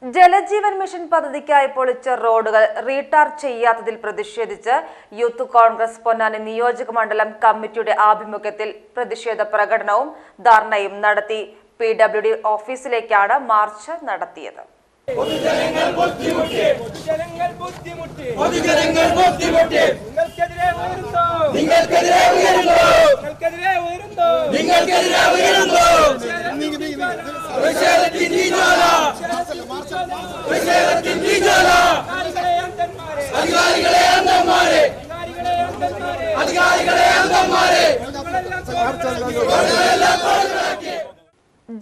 Jal Jeevan mission പദ്ധതിക്കായി പൊളിച്ച റോഡുകൾ റീടാർ ചെയ്യാത്തതിൽ പ്രതിഷേധിച്ച് യൂത്ത് കോൺഗ്രസ് പൊന്നാനി നിയോജക മണ്ഡലം കമ്മിറ്റിയുടെ ആഭിമുഖ്യത്തിൽ പ്രതിഷേധ പ്രകടനവും ധർണയും നടത്തി. PWD ഓഫീസിലേക്കാണ് മാർച്ച് നടത്തിയത്.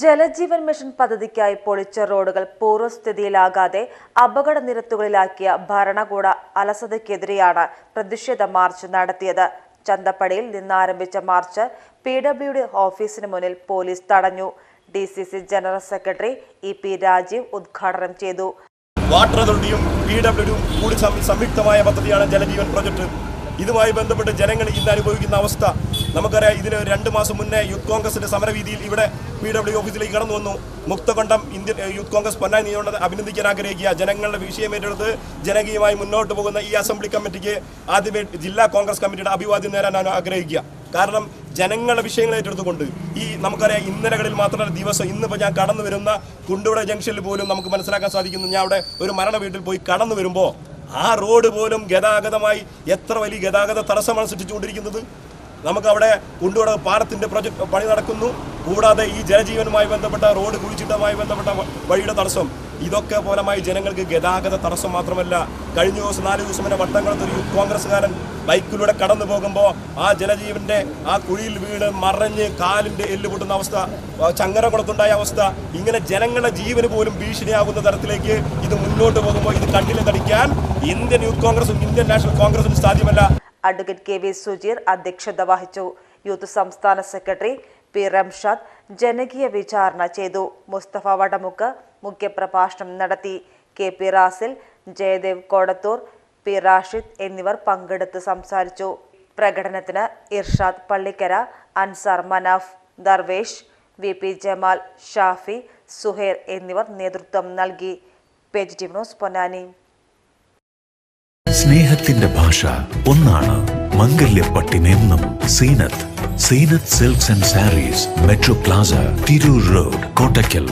ജലജീവൻ മിഷൻ പദ്ധതിക്കായി പൊളിച്ച റോഡുകൾ പൂർവ്വസ്ഥിതിയിലാകാതെ അപകട നിരത്തുകളിലാക്കിയ ഭരണകൂട അലസതയ്ക്കെതിരെയാണ് പ്രതിഷേധ മാർച്ച് നടത്തിയത്. ചന്തപ്പടിയിൽ നിന്നാരംഭിച്ച മാർച്ച് PWD ഓഫീസിന് മുന്നിൽ പോലീസ് തടഞ്ഞു. DCC general secretary EP Rajeev ഉദ്ഘാടനം ചെയ്തു. വാട്ടർ അതോറിറ്റിയും PWDയും കൂടി സംയുക്തമായ പദ്ധതിയാണ് ജലജീവൻ പ്രൊജക്ട്. ഇതുമായി ബന്ധപ്പെട്ട് ജനങ്ങൾ ഇന്ന് അനുഭവിക്കുന്ന അവസ്ഥ നമുക്കറിയാം. ഇതിന് 2 മാസം മുന്നേ യൂത്ത് കോൺഗ്രസിന്റെ സമരവീതിയിൽ ഇവിടെ PWD ഓഫീസിലേക്ക് കടന്നു വന്നു. മുക്തകണ്ഠം ഇന്ത്യൻ യൂത്ത് കോൺഗ്രസ് പൊന്നാനി നിയോജകമണ്ഡലത്തെ അഭിനന്ദിക്കാൻ ആഗ്രഹിക്കുക. ജനങ്ങളുടെ വിഷയം ഏറ്റെടുത്ത് ജനകീയമായി മുന്നോട്ട് പോകുന്ന ഈ അസംബ്ലി കമ്മിറ്റിക്ക് ആദ്യമേ ജില്ലാ കോൺഗ്രസ് കമ്മിറ്റിയുടെ അഭിവാദ്യം നേരാനാണ് ആഗ്രഹിക്കുക. കാരണം ജനങ്ങളുടെ വിഷയങ്ങൾ ഏറ്റെടുത്തുകൊണ്ട് നമുക്കറിയാം ഇന്നലകളിൽ മാത്രമല്ല ദിവസം ഇന്നിപ്പോൾ ഞാൻ കടന്നു വരുന്ന കുണ്ടുവിട ജംഗ്ഷനിൽ പോലും നമുക്ക് മനസ്സിലാക്കാൻ സാധിക്കുന്നു. ഞാൻ അവിടെ ഒരു മരണ വീട്ടിൽ പോയി കടന്നു വരുമ്പോൾ ആ റോഡ് പോലും ഗതാഗതമായി എത്ര വലിയ ഗതാഗത തടസ്സമാണ് സൃഷ്ടിച്ചുകൊണ്ടിരിക്കുന്നത്. നമുക്കവിടെ കുണ്ടുവിട പാലത്തിൻ്റെ പ്രൊജക്ട് പണി നടക്കുന്നു. കൂടാതെ ഈ ജലജീവനുമായി ബന്ധപ്പെട്ട റോഡ് കുഴിച്ചിട്ടുമായി ബന്ധപ്പെട്ട വഴിയുടെ തടസ്സം, ഇതൊക്കെ പോലമായി ജനങ്ങൾക്ക് ഗതാഗത തടസ്സം മാത്രമല്ല. കഴിഞ്ഞ ദിവസം 4 ദിവസം വരെ വട്ടംകുളത്ത് ഒരു യൂത്ത് കോൺഗ്രസ്സുകാരൻ ബൈക്കിലൂടെ കടന്നു പോകുമ്പോൾ ആ ജലജീവന്റെ ആ കുഴിയിൽ വീണ് മറഞ്ഞ് കാലിൻ്റെ എല്ല് പൊട്ടുന്ന അവസ്ഥ, ചങ്ങരകുളത്തുണ്ടായ അവസ്ഥ, ഇങ്ങനെ ജനങ്ങളുടെ ജീവന് പോലും ഭീഷണിയാകുന്ന തരത്തിലേക്ക് ഇത് മുന്നോട്ട് പോകുമ്പോൾ ഇത് കണ്ണിലെ തടിക്കാൻ ഇന്ത്യൻ യൂത്ത് കോൺഗ്രസും ഇന്ത്യൻ നാഷണൽ കോൺഗ്രസും സാധ്യമല്ല. അഡ്വക്കേറ്റ് KV സുജീർ അധ്യക്ഷത വഹിച്ചു. യൂത്ത് സംസ്ഥാന സെക്രട്ടറി P റംഷാദ് ജനകീയ വിചാരണ ചെയ്തു. മുസ്തഫ വടമുക്ക് മുഖ്യപ്രഭാഷണം നടത്തി. KP റാസിൽ, ജയദേവ് കോടത്തൂർ, P റാഷിദ് എന്നിവർ പങ്കെടുത്ത് സംസാരിച്ചു. പ്രകടനത്തിന് ഇർഷാദ് പള്ളിക്കര, അൻസാർ മനാഫ്, ദർവേഷ്, VP ജമാൽ, ഷാഫി, സുഹേർ എന്നിവർ നേതൃത്വം നൽകി. PGTV news Ponnani. സ്നേഹത്തിന്റെ ഭാഷ ഒന്നാണ്. മംഗല്യപ്പട്ടിനെന്നും Seenath silks and sarees, metro plaza, Tirur road, Kottakkal.